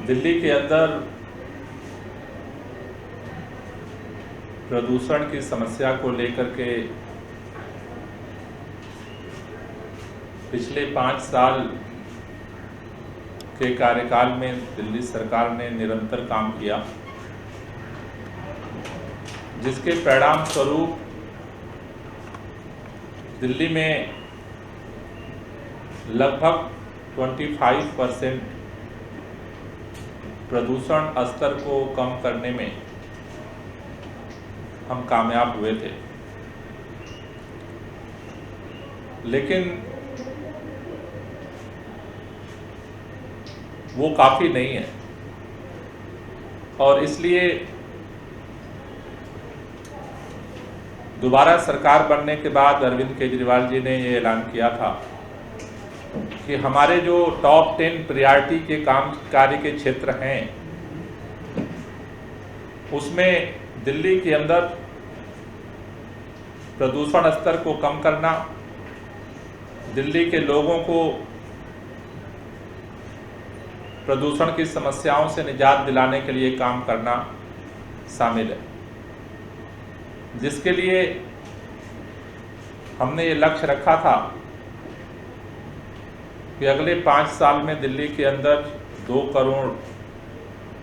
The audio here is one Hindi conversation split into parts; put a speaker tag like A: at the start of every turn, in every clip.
A: दिल्ली के अंदर प्रदूषण की समस्या को लेकर के पिछले 5 साल के कार्यकाल में दिल्ली सरकार ने निरंतर काम किया, जिसके परिणाम स्वरूप दिल्ली में लगभग 25% प्रदूषण स्तर को कम करने में हम कामयाब हुए थे। लेकिन वो काफ़ी नहीं है और इसलिए दोबारा सरकार बनने के बाद अरविंद केजरीवाल जी ने ये ऐलान किया था कि हमारे जो टॉप 10 प्रायोरिटी के काम कार्य के क्षेत्र हैं, उसमें दिल्ली के अंदर प्रदूषण स्तर को कम करना, दिल्ली के लोगों को प्रदूषण की समस्याओं से निजात दिलाने के लिए काम करना शामिल है, जिसके लिए हमने ये लक्ष्य रखा था कि अगले 5 साल में दिल्ली के अंदर 2 करोड़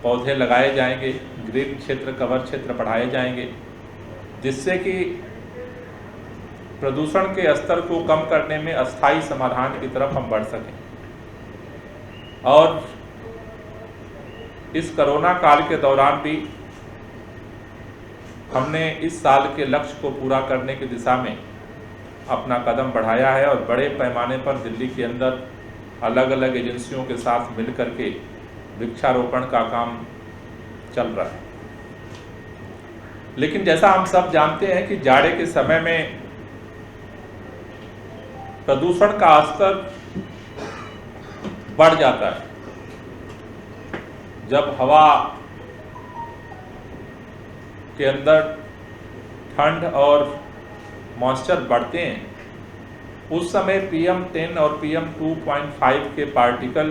A: पौधे लगाए जाएंगे, ग्रीन क्षेत्र, कवर क्षेत्र बढ़ाए जाएंगे, जिससे कि प्रदूषण के स्तर को कम करने में अस्थायी समाधान की तरफ हम बढ़ सकें। और इस कोरोना काल के दौरान भी हमने इस साल के लक्ष्य को पूरा करने की दिशा में अपना कदम बढ़ाया है और बड़े पैमाने पर दिल्ली के अंदर अलग अलग एजेंसियों के साथ मिलकर के वृक्षारोपण का काम चल रहा है। लेकिन जैसा हम सब जानते हैं कि जाड़े के समय में प्रदूषण का स्तर बढ़ जाता है। जब हवा के अंदर ठंड और मॉइस्चर बढ़ते हैं, उस समय PM10 और PM2.5 के पार्टिकल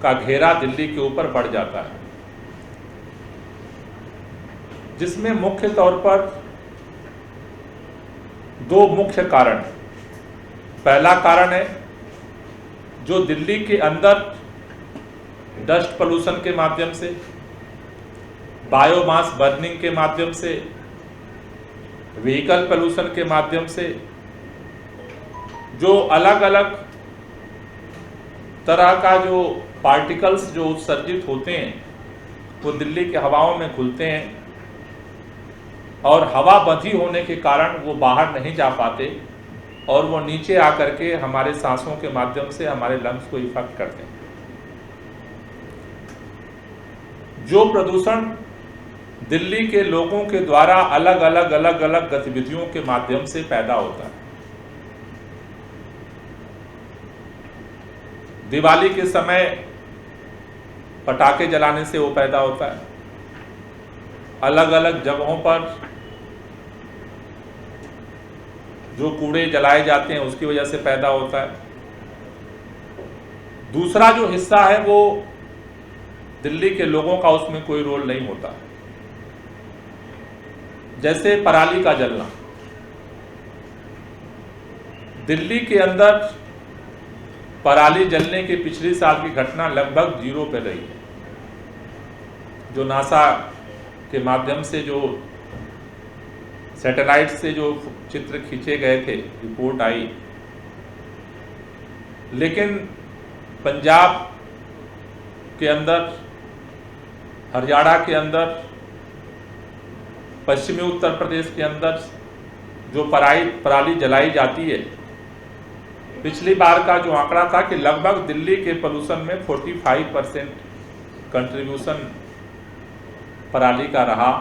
A: का घेरा दिल्ली के ऊपर बढ़ जाता है, जिसमें मुख्य तौर पर 2 मुख्य कारण हैं। पहला कारण है जो दिल्ली के अंदर डस्ट पोल्यूशन के माध्यम से, बायोमास बर्निंग के माध्यम से, व्हीकल पोल्यूशन के माध्यम से जो अलग अलग तरह का जो पार्टिकल्स जो उत्सर्जित होते हैं वो दिल्ली के हवाओं में घुलते हैं और हवा बंधी होने के कारण वो बाहर नहीं जा पाते और वो नीचे आकर के हमारे सांसों के माध्यम से हमारे लंग्स को इफेक्ट करते हैं। जो प्रदूषण दिल्ली के लोगों के द्वारा अलग अलग गतिविधियों के माध्यम से पैदा होता है। दिवाली के समय पटाखे जलाने से वो पैदा होता है, अलग अलग जगहों पर जो कूड़े जलाए जाते हैं उसकी वजह से पैदा होता है। दूसरा जो हिस्सा है वो दिल्ली के लोगों का उसमें कोई रोल नहीं होता, जैसे पराली का जलना। दिल्ली के अंदर पराली जलने की पिछले साल की घटना लगभग 0 पे रही है। जो नासा के माध्यम से जो सैटेलाइट से जो चित्र खींचे गए थे, रिपोर्ट आई, लेकिन पंजाब के अंदर, हरियाणा के अंदर, पश्चिमी उत्तर प्रदेश के अंदर जो पराली जलाई जाती है, पिछली बार का जो आंकड़ा था कि लगभग दिल्ली के पोल्यूशन में 45% कंट्रीब्यूशन पराली का रहा।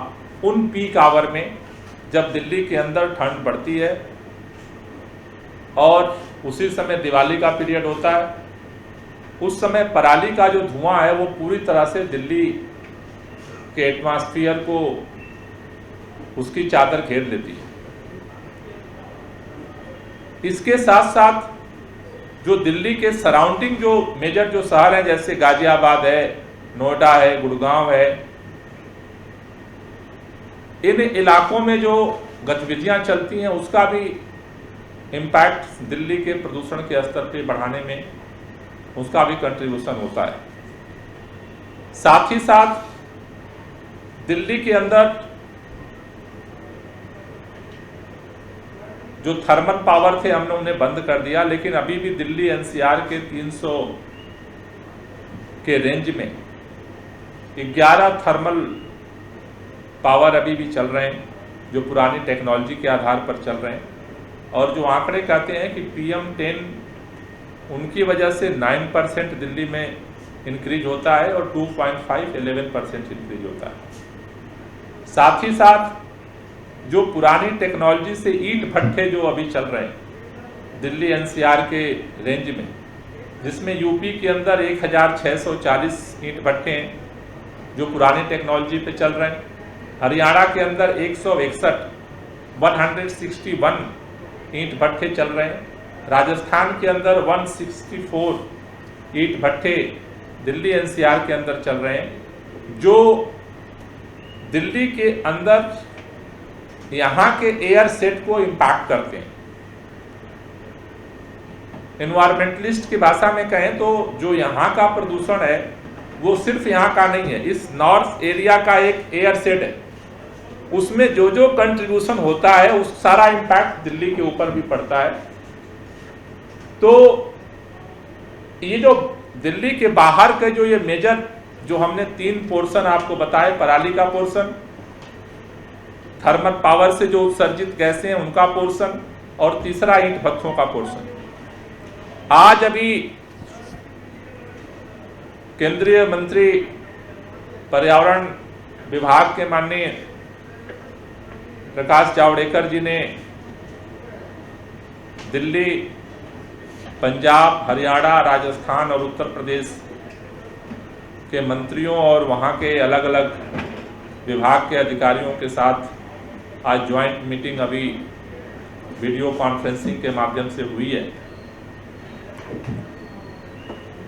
A: उन पीक आवर में जब दिल्ली के अंदर ठंड बढ़ती है और उसी समय दिवाली का पीरियड होता है, उस समय पराली का जो धुआं है वो पूरी तरह से दिल्ली के एटमॉस्फेयर को उसकी चादर घेर लेती है। इसके साथ साथ जो दिल्ली के सराउंडिंग जो मेजर जो शहर हैं जैसे गाजियाबाद है, नोएडा है, गुड़गांव है, इन इलाकों में जो गतिविधियां चलती हैं उसका भी इम्पैक्ट दिल्ली के प्रदूषण के स्तर पे बढ़ाने में उसका भी कंट्रीब्यूशन होता है। साथ ही साथ दिल्ली के अंदर जो थर्मल पावर थे हमने उन्हें बंद कर दिया, लेकिन अभी भी दिल्ली एनसीआर के 300 के रेंज में 11 थर्मल पावर अभी भी चल रहे हैं जो पुरानी टेक्नोलॉजी के आधार पर चल रहे हैं। और जो आंकड़े कहते हैं कि PM10 उनकी वजह से 9% दिल्ली में इंक्रीज होता है और 2.5 11% इंक्रीज होता है। साथ ही साथ जो पुरानी टेक्नोलॉजी से ईंट भट्ठे जो अभी चल रहे हैं दिल्ली एनसीआर के रेंज में, जिसमें यूपी के अंदर 1640 ईंट भट्ठे हैं जो पुरानी टेक्नोलॉजी पे चल रहे हैं, हरियाणा के अंदर 161 ईंट भट्ठे चल रहे हैं, राजस्थान के अंदर 164 ईंट भट्ठे दिल्ली एनसीआर के अंदर चल रहे हैं, जो दिल्ली के अंदर यहाँ के एयर सेट को इम्पैक्ट करते हैं। एनवायरमेंटलिस्ट की भाषा में कहें तो जो यहाँ का प्रदूषण है वो सिर्फ यहाँ का नहीं है, इस नॉर्थ एरिया का एक एयर सेट है, उसमें जो जो कंट्रीब्यूशन होता है उस सारा इम्पैक्ट दिल्ली के ऊपर भी पड़ता है। तो ये जो दिल्ली के बाहर के जो ये मेजर जो हमने 3 पोर्शन आपको बताए, पराली का पोर्शन, थर्मल पावर से जो उत्सर्जित गैसें हैं उनका पोर्शन, और तीसरा ईंट भट्ठों का पोर्शन। आज अभी केंद्रीय मंत्री पर्यावरण विभाग के माननीय प्रकाश जावड़ेकर जी ने दिल्ली, पंजाब, हरियाणा, राजस्थान और उत्तर प्रदेश के मंत्रियों और वहाँ के अलग अलग विभाग के अधिकारियों के साथ आज ज्वाइंट मीटिंग अभी वीडियो कॉन्फ्रेंसिंग के माध्यम से हुई है।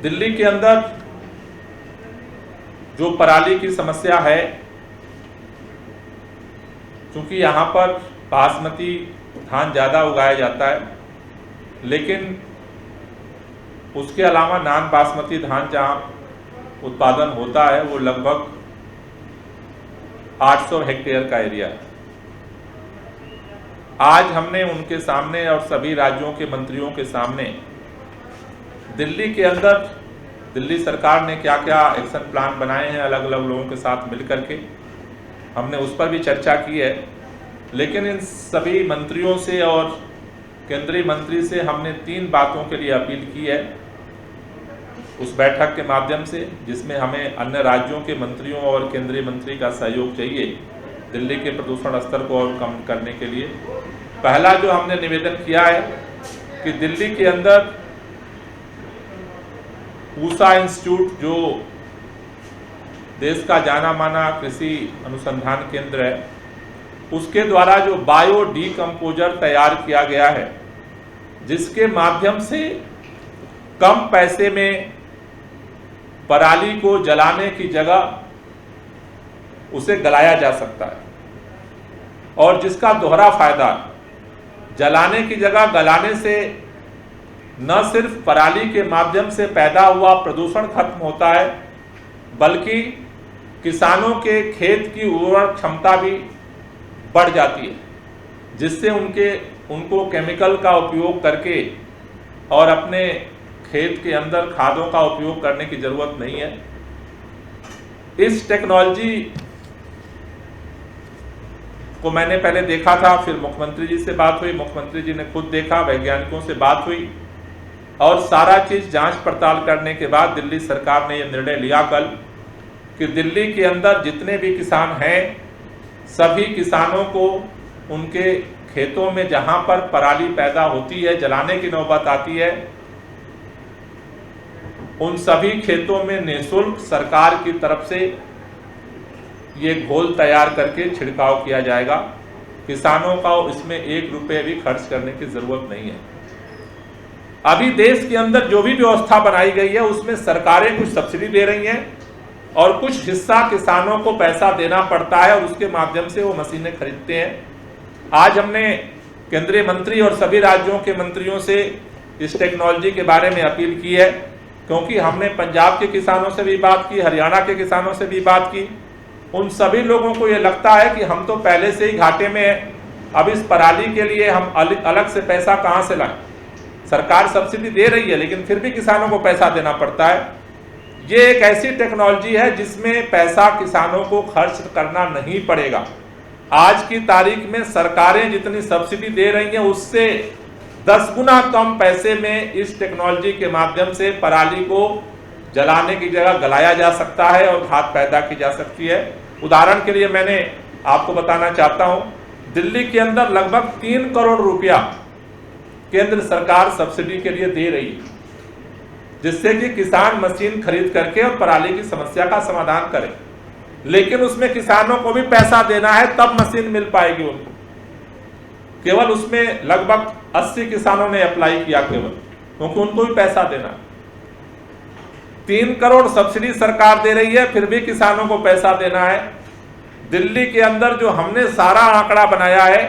A: दिल्ली के अंदर जो पराली की समस्या है, क्योंकि यहाँ पर बासमती धान ज़्यादा उगाया जाता है, लेकिन उसके अलावा नॉन बासमती धान जहाँ उत्पादन होता है वो लगभग 800 हेक्टेयर का एरिया है। आज हमने उनके सामने और सभी राज्यों के मंत्रियों के सामने दिल्ली के अंदर दिल्ली सरकार ने क्या क्या एक्शन प्लान बनाए हैं अलग अलग लोगों के साथ मिलकर के, हमने उस पर भी चर्चा की है। लेकिन इन सभी मंत्रियों से और केंद्रीय मंत्री से हमने 3 बातों के लिए अपील की है उस बैठक के माध्यम से, जिसमें हमें अन्य राज्यों के मंत्रियों और केंद्रीय मंत्री का सहयोग चाहिए दिल्ली के प्रदूषण स्तर को और कम करने के लिए। पहला जो हमने निवेदन किया है कि दिल्ली के अंदर पूसा इंस्टीट्यूट, जो देश का जाना माना कृषि अनुसंधान केंद्र है, उसके द्वारा जो बायो डीकम्पोजर तैयार किया गया है, जिसके माध्यम से कम पैसे में पराली को जलाने की जगह उसे गलाया जा सकता है, और जिसका दोहरा फायदा, जलाने की जगह गलाने से न सिर्फ पराली के माध्यम से पैदा हुआ प्रदूषण खत्म होता है, बल्कि किसानों के खेत की उर्वरक क्षमता भी बढ़ जाती है, जिससे उनको केमिकल का उपयोग करके और अपने खेत के अंदर खादों का उपयोग करने की जरूरत नहीं है। इस टेक्नोलॉजी को मैंने पहले देखा था, फिर मुख्यमंत्री जी से बात हुई, मुख्यमंत्री जी ने खुद देखा, वैज्ञानिकों से बात हुई, और सारा चीज जांच पड़ताल करने के बाद दिल्ली सरकार ने यह निर्णय लिया कल कि दिल्ली के अंदर जितने भी किसान हैं, सभी किसानों को उनके खेतों में जहां पर पराली पैदा होती है, जलाने की नौबत आती है, उन सभी खेतों में निःशुल्क सरकार की तरफ से ये घोल तैयार करके छिड़काव किया जाएगा। किसानों का इसमें 1 रुपये भी खर्च करने की जरूरत नहीं है। अभी देश के अंदर जो भी व्यवस्था बनाई गई है उसमें सरकारें कुछ सब्सिडी दे रही हैं और कुछ हिस्सा किसानों को पैसा देना पड़ता है और उसके माध्यम से वो मशीनें खरीदते हैं। आज हमने केंद्रीय मंत्री और सभी राज्यों के मंत्रियों से इस टेक्नोलॉजी के बारे में अपील की है, क्योंकि हमने पंजाब के किसानों से भी बात की, हरियाणा के किसानों से भी बात की। उन सभी लोगों को ये लगता है कि हम तो पहले से ही घाटे में हैं, अब इस पराली के लिए हम अलग से पैसा कहाँ से लाएं। सरकार सब्सिडी दे रही है लेकिन फिर भी किसानों को पैसा देना पड़ता है। ये एक ऐसी टेक्नोलॉजी है जिसमें पैसा किसानों को खर्च करना नहीं पड़ेगा। आज की तारीख में सरकारें जितनी सब्सिडी दे रही हैं उससे 10 गुना कम पैसे में इस टेक्नोलॉजी के माध्यम से पराली को जलाने की जगह गलाया जा सकता है और खाद पैदा की जा सकती है। उदाहरण के लिए मैंने आपको बताना चाहता हूं, दिल्ली के अंदर लगभग 3 करोड़ रुपया केंद्र सरकार सब्सिडी के लिए दे रही है, जिससे कि किसान मशीन खरीद करके और पराली की समस्या का समाधान करें। लेकिन उसमें किसानों को भी पैसा देना है तब मशीन मिल पाएगी उनको। केवल उसमें लगभग 80 किसानों ने अप्लाई किया केवल, क्योंकि उनको भी पैसा देना। 3 करोड़ सब्सिडी सरकार दे रही है फिर भी किसानों को पैसा देना है। दिल्ली के अंदर जो हमने सारा आंकड़ा बनाया है,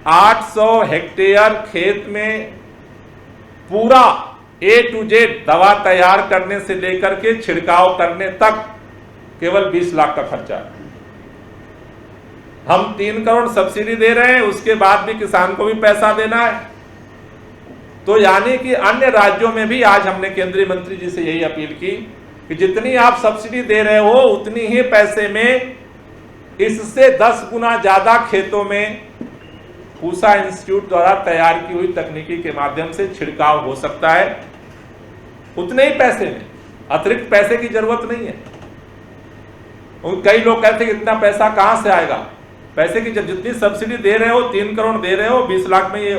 A: 800 हेक्टेयर खेत में पूरा A to Z दवा तैयार करने से लेकर के छिड़काव करने तक केवल 20 लाख का खर्चा है। हम 3 करोड़ सब्सिडी दे रहे हैं, उसके बाद भी किसान को भी पैसा देना है। तो यानी कि अन्य राज्यों में भी आज हमने केंद्रीय मंत्री जी से यही अपील की कि जितनी आप सब्सिडी दे रहे हो उतनी ही पैसे में इससे 10 गुना ज्यादा खेतों में पूसा इंस्टीट्यूट द्वारा तैयार की हुई तकनीकी के माध्यम से छिड़काव हो सकता है। उतने ही पैसे में, अतिरिक्त पैसे की जरूरत नहीं है। कई लोग कहते हैं कि इतना पैसा कहां से आएगा। पैसे की जितनी सब्सिडी दे रहे हो, 3 करोड़ दे रहे हो, 20 लाख में ये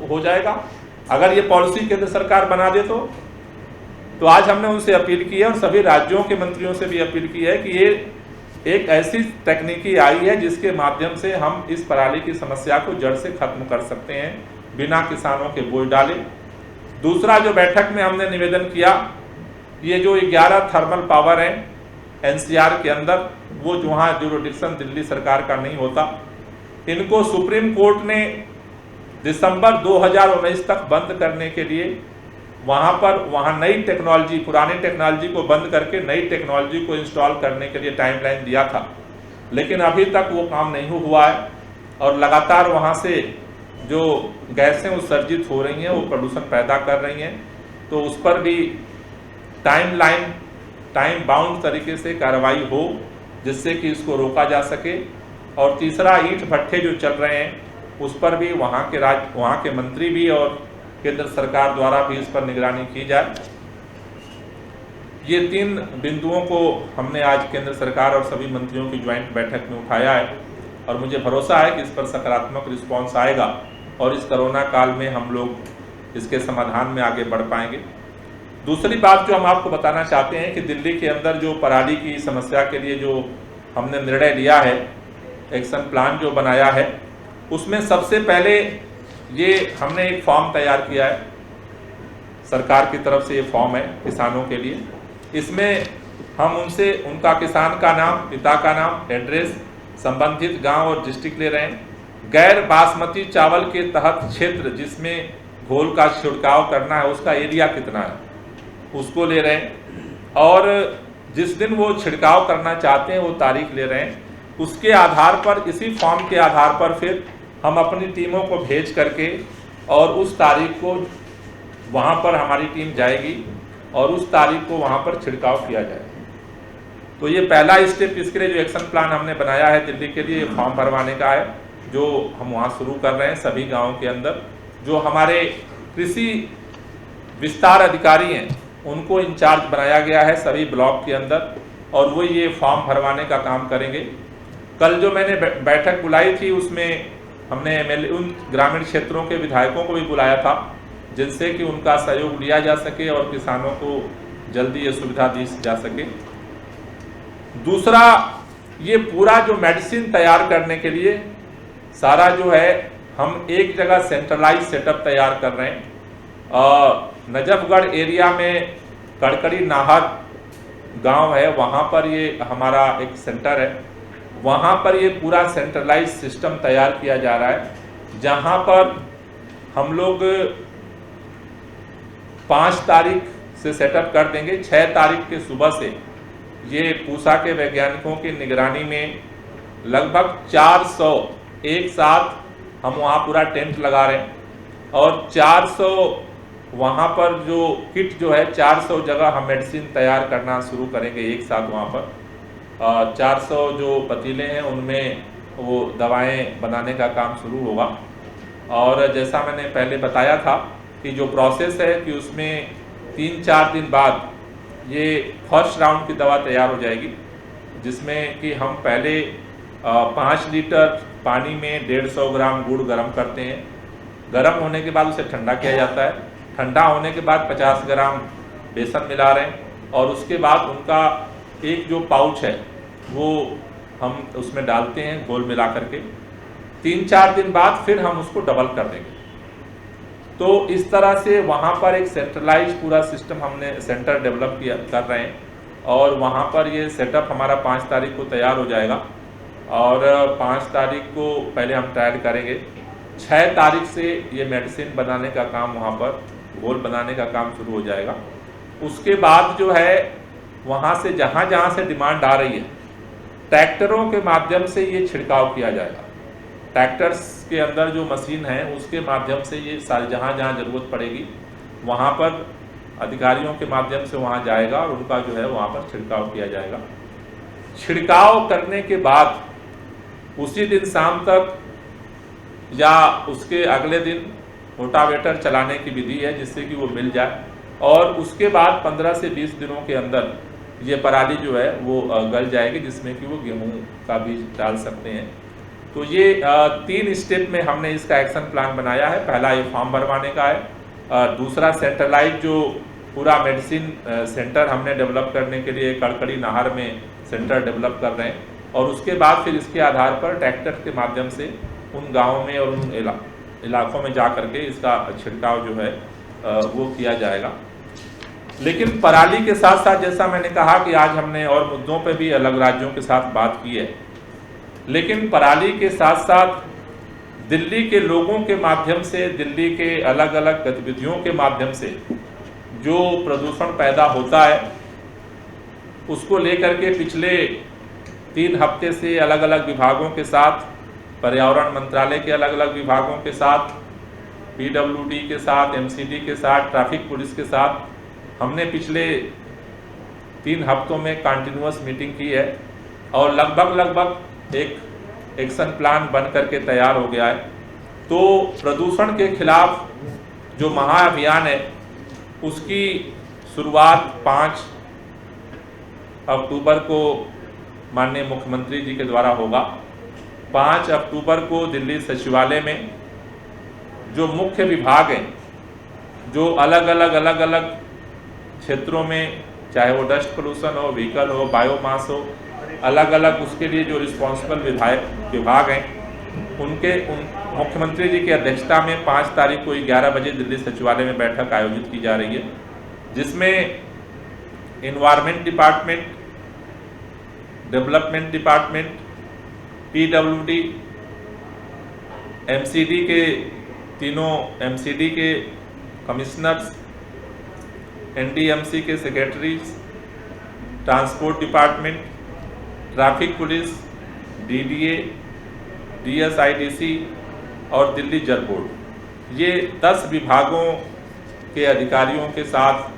A: हो जाएगा अगर ये पॉलिसी केंद्र सरकार बना दे तो आज हमने उनसे अपील की है और सभी राज्यों के मंत्रियों से भी अपील की है कि ये एक ऐसी तकनीकी आई है जिसके माध्यम से हम इस पराली की समस्या को जड़ से खत्म कर सकते हैं बिना किसानों के बोझ डाले। दूसरा जो बैठक में हमने निवेदन किया, ये जो 11 थर्मल पावर है NCR के अंदर, वो वहाँ जुरिडिक्शन दिल्ली सरकार का नहीं होता, इनको सुप्रीम कोर्ट ने दिसंबर 2019 तक बंद करने के लिए वहाँ नई टेक्नोलॉजी, पुरानी टेक्नोलॉजी को बंद करके नई टेक्नोलॉजी को इंस्टॉल करने के लिए टाइमलाइन दिया था। लेकिन अभी तक वो काम नहीं हुआ है और लगातार वहाँ से जो गैसें उत्सर्जित हो रही हैं वो प्रदूषण पैदा कर रही हैं। तो उस पर भी टाइम बाउंड तरीके से कार्रवाई हो जिससे कि इसको रोका जा सके। और तीसरा, ईंट भट्ठे जो चल रहे हैं उस पर भी वहाँ के मंत्री भी और केंद्र सरकार द्वारा भी इस पर निगरानी की जाए। ये 3 बिंदुओं को हमने आज केंद्र सरकार और सभी मंत्रियों की ज्वाइंट बैठक में उठाया है और मुझे भरोसा है कि इस पर सकारात्मक रिस्पांस आएगा और इस कोरोना काल में हम लोग इसके समाधान में आगे बढ़ पाएंगे। दूसरी बात जो हम आपको बताना चाहते हैं कि दिल्ली के अंदर जो पराली की समस्या के लिए जो हमने निर्णय लिया है, एक्शन प्लान जो बनाया है, उसमें सबसे पहले ये हमने एक फॉर्म तैयार किया है, सरकार की तरफ से ये फॉर्म है किसानों के लिए। इसमें हम उनसे उनका किसान का नाम, पिता का नाम, एड्रेस, संबंधित गांव और डिस्ट्रिक्ट ले रहे हैं। गैर बासमती चावल के तहत क्षेत्र जिसमें घोल का छिड़काव करना है उसका एरिया कितना है उसको ले रहे हैं और जिस दिन वो छिड़काव करना चाहते हैं वो तारीख ले रहे हैं। उसके आधार पर, इसी फॉर्म के आधार पर फिर हम अपनी टीमों को भेज करके और उस तारीख को वहाँ पर हमारी टीम जाएगी और उस तारीख को वहाँ पर छिड़काव किया जाएगा। तो ये पहला स्टेप, इसके लिए जो एक्शन प्लान हमने बनाया है दिल्ली के लिए, फॉर्म भरवाने का है जो हम वहाँ शुरू कर रहे हैं सभी गाँवों के अंदर। जो हमारे कृषि विस्तार अधिकारी हैं उनको इंचार्ज बनाया गया है सभी ब्लॉक के अंदर और वो ये फॉर्म भरवाने का काम करेंगे। कल जो मैंने बैठक बुलाई थी उसमें हमने उन ग्रामीण क्षेत्रों के विधायकों को भी बुलाया था जिनसे कि उनका सहयोग लिया जा सके और किसानों को जल्दी ये सुविधा दी जा सके। दूसरा, ये पूरा जो मेडिसिन तैयार करने के लिए सारा जो है हम एक जगह सेंट्रलाइज सेटअप तैयार कर रहे हैं। नजफगढ़ एरिया में कड़कड़ी नाहर गांव है, वहां पर ये हमारा एक सेंटर है। वहां पर ये पूरा सेंट्रलाइज सिस्टम तैयार किया जा रहा है, जहां पर हम लोग 5 तारीख से सेटअप कर देंगे। 6 तारीख के सुबह से ये पूसा के वैज्ञानिकों की निगरानी में लगभग 400 एक साथ हम वहाँ पूरा टेंट लगा रहे हैं, और 400 वहाँ पर जो किट जो है 400 जगह हम मेडिसिन तैयार करना शुरू करेंगे एक साथ वहाँ पर। 400 जो पतीले हैं उनमें वो दवाएं बनाने का काम शुरू होगा। और जैसा मैंने पहले बताया था कि जो प्रोसेस है कि उसमें 3-4 दिन बाद ये फर्स्ट राउंड की दवा तैयार हो जाएगी, जिसमें कि हम पहले 5 लीटर पानी में 150 ग्राम गुड़ गर्म करते हैं। गर्म होने के बाद उसे ठंडा किया जाता है। ठंडा होने के बाद 50 ग्राम बेसन मिला रहे हैं, और उसके बाद उनका एक जो पाउच है वो हम उसमें डालते हैं घोल मिला करके। 3-4 दिन बाद फिर हम उसको डबल कर देंगे। तो इस तरह से वहाँ पर एक सेंट्रलाइज पूरा सिस्टम हमने सेंटर डेवलप किया कर रहे हैं, और वहाँ पर ये सेटअप हमारा 5 तारीख को तैयार हो जाएगा। और 5 तारीख को पहले हम ट्रायल करेंगे। 6 तारीख से ये मेडिसिन बनाने का काम, वहाँ पर घोल बनाने का काम शुरू हो जाएगा। उसके बाद जो है वहाँ से जहाँ जहाँ से डिमांड आ रही है, ट्रैक्टरों के माध्यम से ये छिड़काव किया जाएगा। ट्रैक्टर्स के अंदर जो मशीन है उसके माध्यम से ये सारे जहाँ जहाँ ज़रूरत पड़ेगी वहाँ पर अधिकारियों के माध्यम से वहाँ जाएगा, और उनका जो है वहाँ पर छिड़काव किया जाएगा। छिड़काव करने के बाद उसी दिन शाम तक या उसके अगले दिन रोटावेटर चलाने की विधि है, जिससे कि वो मिल जाए, और उसके बाद 15 से 20 दिनों के अंदर ये पराली जो है वो गल जाएगी, जिसमें कि वो गेहूं का बीज डाल सकते हैं। तो ये 3 स्टेप में हमने इसका एक्शन प्लान बनाया है। पहला ये फॉर्म भरवाने का है, दूसरा सेंट्रलाइज जो पूरा मेडिसिन सेंटर हमने डेवलप करने के लिए कड़कड़ी नाहर में सेंटर डेवलप कर रहे हैं, और उसके बाद फिर इसके आधार पर ट्रैक्टर के माध्यम से उन गाँवों में और उन इलाकों में जा करके इसका छिड़काव जो है वो किया जाएगा। लेकिन पराली के साथ साथ जैसा मैंने कहा कि आज हमने और मुद्दों पे भी अलग राज्यों के साथ बात की है, लेकिन पराली के साथ साथ दिल्ली के लोगों के माध्यम से, दिल्ली के अलग अलग गतिविधियों के माध्यम से जो प्रदूषण पैदा होता है, उसको लेकर के पिछले 3 हफ्ते से अलग अलग विभागों के साथ, पर्यावरण मंत्रालय के अलग अलग विभागों के साथ, PWD के साथ, MCD के साथ, ट्रैफिक पुलिस के साथ हमने पिछले 3 हफ्तों में कंटिन्यूअस मीटिंग की है, और लगभग एक एक्शन प्लान बन करके तैयार हो गया है। तो प्रदूषण के खिलाफ जो महाअभियान है उसकी शुरुआत 5 अक्टूबर को माननीय मुख्यमंत्री जी के द्वारा होगा। 5 अक्टूबर को दिल्ली सचिवालय में जो मुख्य विभाग हैं, जो अलग अलग क्षेत्रों में, चाहे वो डस्ट पोल्यूशन हो, व्हीकल हो, बायोमास हो, अलग अलग उसके लिए जो रिस्पॉन्सिबल विभाग हैं, मुख्यमंत्री जी की अध्यक्षता में 5 तारीख को 11 बजे दिल्ली सचिवालय में बैठक आयोजित की जा रही है, जिसमें environment department, development department, PWD, MCD के तीनों MCD के कमिश्नर्स, NDMC के secretaries, transport department, traffic police, DDA, DSIDC और दिल्ली जल बोर्ड, ये 10 विभागों के अधिकारियों के साथ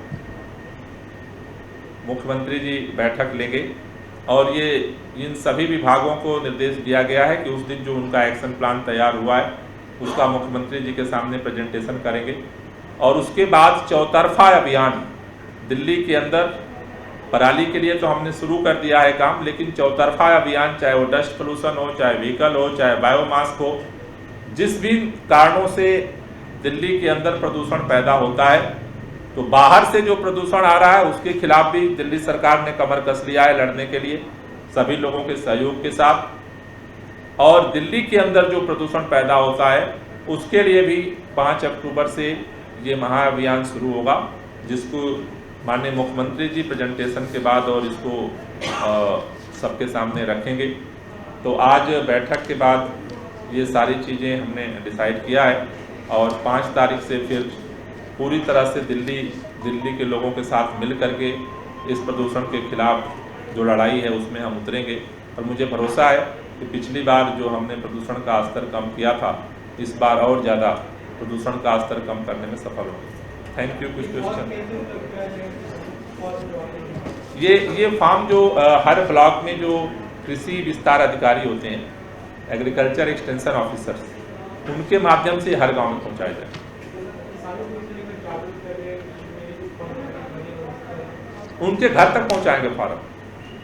A: मुख्यमंत्री जी बैठक लेंगे। और ये इन सभी विभागों को निर्देश दिया गया है कि उस दिन जो उनका एक्शन प्लान तैयार हुआ है उसका मुख्यमंत्री जी के सामने प्रेजेंटेशन करेंगे। और उसके बाद चौतरफा अभियान दिल्ली के अंदर, पराली के लिए तो हमने शुरू कर दिया है काम, लेकिन चौतरफा अभियान, चाहे वो डस्ट पोल्यूशन हो, चाहे व्हीकल हो, चाहे बायोमास हो, जिस भी कारणों से दिल्ली के अंदर प्रदूषण पैदा होता है, तो बाहर से जो प्रदूषण आ रहा है उसके खिलाफ भी दिल्ली सरकार ने कमर कस लिया है लड़ने के लिए, सभी लोगों के सहयोग के साथ। और दिल्ली के अंदर जो प्रदूषण पैदा होता है उसके लिए भी 5 अक्टूबर से ये महाअभियान शुरू होगा, जिसको माननीय मुख्यमंत्री जी प्रेजेंटेशन के बाद और इसको सबके सामने रखेंगे। तो आज बैठक के बाद ये सारी चीज़ें हमने डिसाइड किया है और 5 तारीख से फिर पूरी तरह से दिल्ली के लोगों के साथ मिल करके इस प्रदूषण के खिलाफ जो लड़ाई है उसमें हम उतरेंगे। और मुझे भरोसा है कि पिछली बार जो हमने प्रदूषण का स्तर कम किया था, इस बार और ज़्यादा प्रदूषण का स्तर कम करने में सफल होंगे। Thank you. कुछ क्वेश्चन? ये फार्म जो हर ब्लॉक में जो कृषि विस्तार अधिकारी होते हैं, एग्रीकल्चर एक्सटेंशन ऑफिसर्स, उनके माध्यम से हर गांव में पहुंचाया जाए। उनके घर तक पहुंचाएंगे फार्म,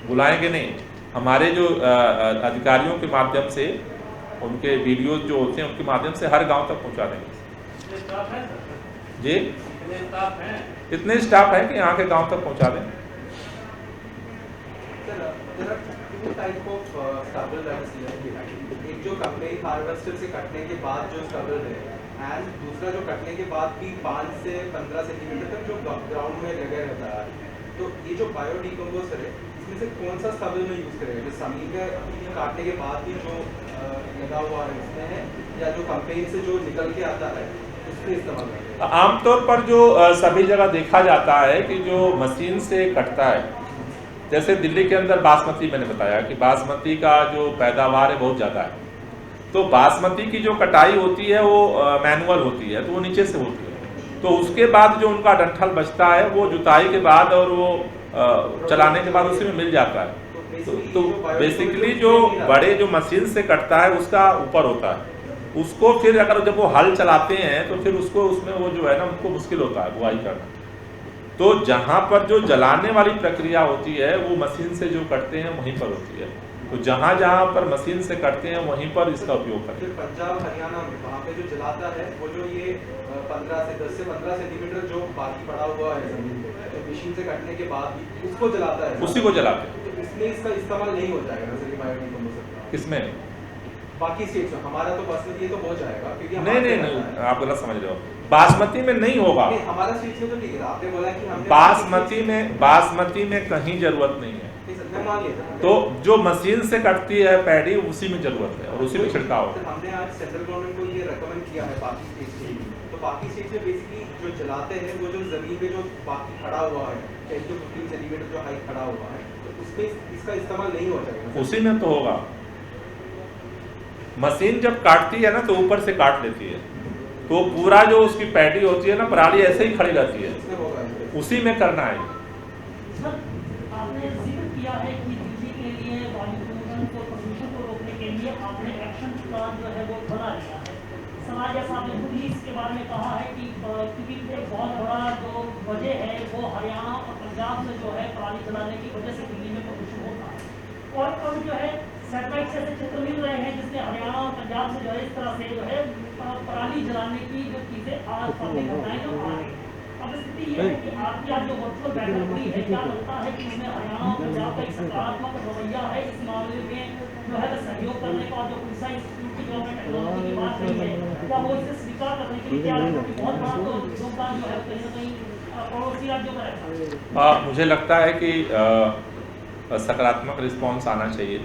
A: बुलाएंगे नहीं। हमारे जो अधिकारियों के माध्यम से, उनके वीडियोज जो होते हैं उनके माध्यम से हर गांव तक पहुंचा देंगे। जी, इतने स्टाफ है कि यहाँ के गांव तक पहुंचा दें।
B: एक जो कंपेन हार्वेस्टर से कटने के बाद जो स्टबल है, एंड दूसरा जो कटने के बाद भी 5 से 15 सेंटीमीटर तक जो ग्राउंड में लगा रहता है, तो ये जो बायोडिकम्पोजर है, इसमें से कौन सा स्टबल में यूज करेगा? जो जमीन के काटने के बाद भी जो लगा हुआ है उसमें है, या जो कंपेन से जो निकल के आता है उसमें इस्तेमाल करेगा?
A: आमतौर पर जो सभी जगह देखा जाता है कि जो मशीन से कटता है, जैसे दिल्ली के अंदर बासमती, मैंने बताया कि बासमती का जो पैदावार है बहुत ज़्यादा है, तो बासमती की जो कटाई होती है वो मैनुअल होती है, तो वो नीचे से होती है। तो उसके बाद जो उनका डंठल बचता है वो जुताई के बाद और वो चलाने के बाद उसी में मिल जाता है। तो बेसिकली जो बड़े जो मशीन से कटता है उसका ऊपर होता है, उसको फिर अगर जब वो हल चलाते हैं तो फिर उसको उसमें वो जो है ना, उनको मुश्किल होता है बुआई करना। तो जहाँ पर जो जलाने वाली प्रक्रिया होती है वो मशीन से जो कटते हैं वहीं पर होती है। तो जहाँ जहाँ पर मशीन से कटते हैं वहीं पर इसका उपयोग करते हैं।
B: पंजाब हरियाणा में वहाँ पे जो जलाता है वो जो ये 10 से 15 सेंटीमीटर जो बाकी पड़ा हुआ है जमीन पे, तो मशीन से कटने के बाद भी उसको जलाता है,
A: उसी को जलाते हैं।
B: तो इसमें इसका इस्तेमाल नहीं हो जाएगा जैसे कि बायोडिकम्पोजर?
A: किसमें?
B: बाकी स्टेट्स में। हमारा तो बासमती ये तो हो जाएगा क्योंकि
A: नहीं, आप गलत समझ रहे हो। बासमती में नहीं होगा।
B: हमारा स्टेट में तो ठीक है, आपने बोला कि हमने
A: बासमती में कहीं जरूरत नहीं है। तो जो मशीन से कटती है पैडी उसी में जरूरत है और उसी में छिड़काव है।
B: हमने आज सेंट्रल गवर्नमेंट को ये रेकमेंड किया है बाकी स्टेट के लिए, तो बाकी स्टेट में बेसिकली जो जलाते हैं वो जो जमीन पे जो बाकी खड़ा हुआ है 10 to 15 सेंटीमीटर जो हाइट खड़ा हुआ है, तो उसमें इसका इस्तेमाल नहीं हो जाएगा।
A: उसी में तो होगा। मशीन जब काटती है ना तो ऊपर से काट लेती है, तो पूरा जो उसकी पैडी होती है ना, पराली ऐसे ही खड़ी रहती है, उसी में करना है।
C: आपने जिक्र किया है कि दिल्ली के लिए वायु प्रदूषण को रोकने के लिए आपने एक्शन प्लान जो है वो बना लिया है। सवाल जैसा आपने खुद ही इसके बारे में कहा है कि क्योंकि एक बहुत बड़ा जो वजह है वो हरियाणा और पंजाब में जो है पराली जलाने की वजह से दिल्ली में प्रदूषण होता है। और अब जो है सैटेलाइट से ऐसे चित्र मिल रहे हैं जिसमें हरियाणा और पंजाब से जो है इस तरह से जो है पराली जलाने की जो चीज़ें आज सामने घटनाएं जो आ रही हैं। अब स्थिति ये है कि आपकी आज जो वर्चुअल बैठक हुई है, क्या लगता है कि इसमें हरियाणा और पंजाब का एक सकारात्मक रवैया है इस मामले में जो है सहयोग करने का? जो पुलिस इंस्टीट्यूट की जो टेक्नोलॉजी की बात रही है, क्या वो इसे स्वीकार करने के लिए तैयार है? बहुत बड़ा तो योगदान जो है कहीं ना कहीं पड़ोसी राज्यों का रहता है।
A: मुझे लगता है कि सकारात्मक रिस्पॉन्स आना चाहिए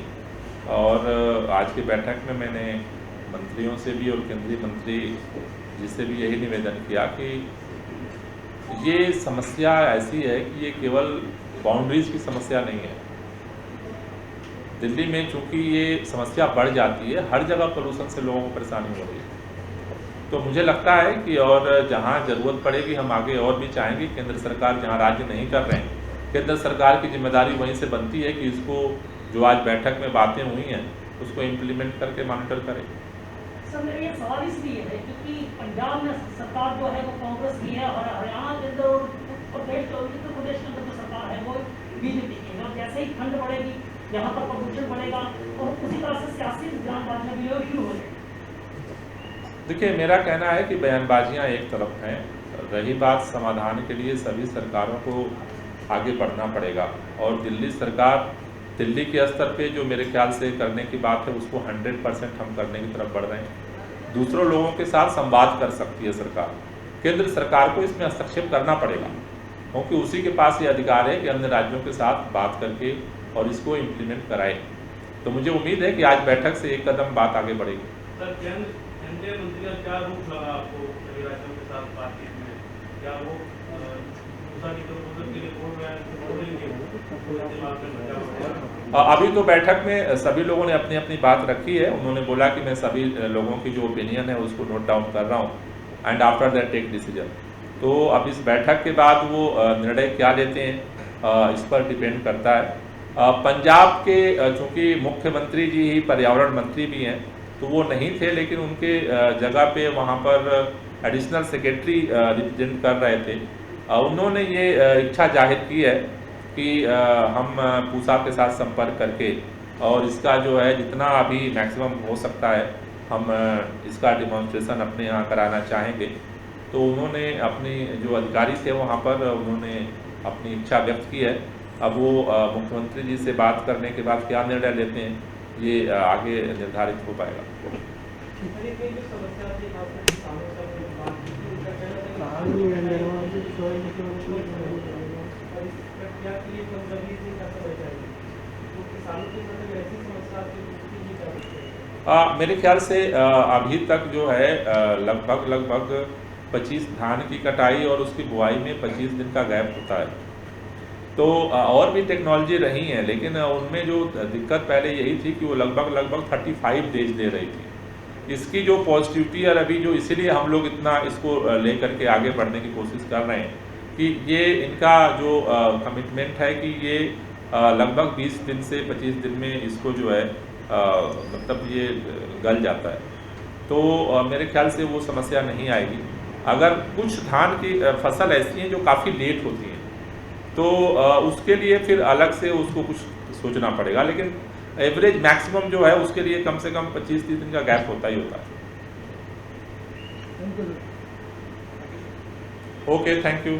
A: और आज की बैठक में मैंने मंत्रियों से भी और केंद्रीय मंत्री जी से भी यही निवेदन किया कि ये समस्या ऐसी है कि ये केवल बाउंड्रीज की समस्या नहीं है। दिल्ली में चूंकि ये समस्या बढ़ जाती है, हर जगह पोल्यूशन से लोगों को परेशानी हो रही है। तो मुझे लगता है कि और जहाँ ज़रूरत पड़ेगी हम आगे और भी चाहेंगे। केंद्र सरकार जहाँ राज्य नहीं कर रहे हैं, केंद्र सरकार की जिम्मेदारी वहीं से बनती है कि इसको जो आज बैठक में बातें हुई हैं उसको इम्प्लीमेंट करके मॉनिटर करें।
C: सर मेरा ये सवाल इसलिए है क्योंकि पंजाब में सरकार जो है वो कांग्रेस की है और हरियाणा के अंदर और उत्तर प्रदेश के अंदर जो सरकार है वो बीजेपी की है। और जैसे ही ठंड बढ़ेगी यहाँ पर प्रदूषण बढ़ेगा और उसी तरह से सियासी बयानबाजियाँ भी शुरू हो जाएगी।
A: देखिए, मेरा कहना है कि बयानबाजियाँ एक तरफ हैं, रही बात समाधान के लिए सभी सरकारों को आगे बढ़ना पड़ेगा। और दिल्ली सरकार, दिल्ली के स्तर पे जो मेरे ख्याल से करने की बात है उसको 100% हम करने की तरफ बढ़ रहे हैं। दूसरों लोगों के साथ संवाद कर सकती है सरकार। केंद्र सरकार को इसमें हस्तक्षेप करना पड़ेगा, क्योंकि उसी के पास ये अधिकार है कि अन्य राज्यों के साथ बात करके और इसको इम्प्लीमेंट कराए। तो मुझे उम्मीद है कि आज बैठक से एक कदम बात आगे बढ़ेगी।
D: सर, केंद्रीय मंत्री का क्या रूप लगा आपको सभी राज्यों के साथ बातचीत में? क्या वो के लिए बोल रहे हैं,
A: अभी तो बैठक में सभी लोगों ने अपनी अपनी बात रखी है। उन्होंने बोला कि मैं सभी लोगों की जो ओपिनियन है उसको नोट डाउन कर रहा हूँ and after that take decision. तो अब इस बैठक के बाद वो निर्णय क्या लेते हैं इस पर डिपेंड करता है। पंजाब के चूँकि मुख्यमंत्री जी ही पर्यावरण मंत्री भी हैं, तो वो नहीं थे, लेकिन उनके जगह पे वहाँ पर एडिशनल सेक्रेटरी रिप्रेजेंट कर रहे थे। उन्होंने ये इच्छा जाहिर की है कि हम पूसा के साथ संपर्क करके और इसका जो है जितना अभी मैक्सिमम हो सकता है हम इसका डिमॉन्स्ट्रेशन अपने यहाँ कराना चाहेंगे। तो उन्होंने अपनी जो अधिकारी थे वहाँ पर उन्होंने अपनी इच्छा व्यक्त की है। अब वो मुख्यमंत्री जी से बात करने के बाद क्या निर्णय लेते हैं ये आगे निर्धारित हो पाएगा। मेरे ख्याल से अभी तक जो है लगभग 25 धान की कटाई और उसकी बुआई में 25 दिन का गैप होता है। तो और भी टेक्नोलॉजी रही हैं, लेकिन उनमें जो दिक्कत पहले यही थी कि वो लगभग 35 डेज दे रही थी। इसकी जो पॉजिटिविटी है अभी जो, इसीलिए हम लोग इतना इसको लेकर के आगे बढ़ने की कोशिश कर रहे हैं कि ये इनका जो कमिटमेंट है कि ये लगभग 20 दिन से 25 दिन में इसको जो है मतलब ये गल जाता है। तो मेरे ख्याल से वो समस्या नहीं आएगी। अगर कुछ धान की फसल ऐसी हैं जो काफ़ी लेट होती हैं, तो उसके लिए फिर अलग से उसको कुछ सोचना पड़ेगा, लेकिन एवरेज मैक्सिमम जो है उसके लिए कम से कम 25-30 दिन का गैप होता ही होता है। Okay, thank you.